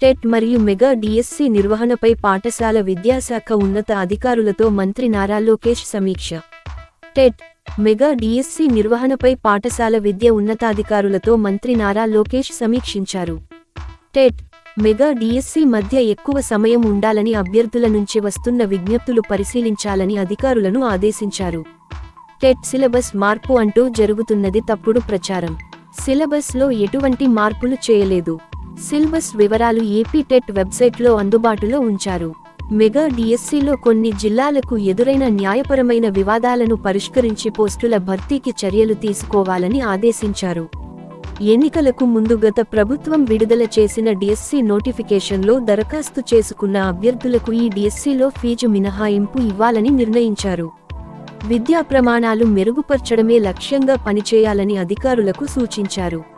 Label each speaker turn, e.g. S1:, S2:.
S1: TET మరియు mega DSC నిర్వహణపై పాఠశాల విద్యాశాఖ ఉన్నత అధికారులతో మంత్రి నారా లోకేష్ సమీక్ష. టెట్, మెగా డిఎస్సి నిర్వహణపై పాఠశాల విద్య ఉన్నతాధికారులతో మంత్రి నారా లోకేష్ సమీక్షించారు. టెట్, మెగా డిఎస్సి మధ్య ఎక్కువ సమయం ఉండాలని అభ్యర్థుల నుంచి వస్తున్న విజ్ఞప్తులు పరిశీలించాలని అధికారులను ఆదేశించారు. టెట్ సిలబస్ మార్పు అంటూ జరుగుతున్నది తప్పుడు ప్రచారం. సిలబస్లో ఎటువంటి మార్పులు చేయలేదు. సిలబస్ వివరాలు ఏపీ టెట్ వెబ్సైట్లో అందుబాటులో ఉంచారు. మెగా డిఎస్సిలో కొన్ని జిల్లాలకు ఎదురైన న్యాయపరమైన వివాదాలను పరిష్కరించి పోస్టుల భర్తీకి చర్యలు తీసుకోవాలని ఆదేశించారు. ఎన్నికలకు ముందు గత ప్రభుత్వం విడుదల చేసిన డిఎస్సి నోటిఫికేషన్లో దరఖాస్తు చేసుకున్న అభ్యర్థులకు ఈ డిఎస్సిలో ఫీజు మినహాయింపు ఇవ్వాలని నిర్ణయించారు. విద్యా ప్రమాణాలు మెరుగుపర్చడమే లక్ష్యంగా పనిచేయాలని అధికారులకు సూచించారు.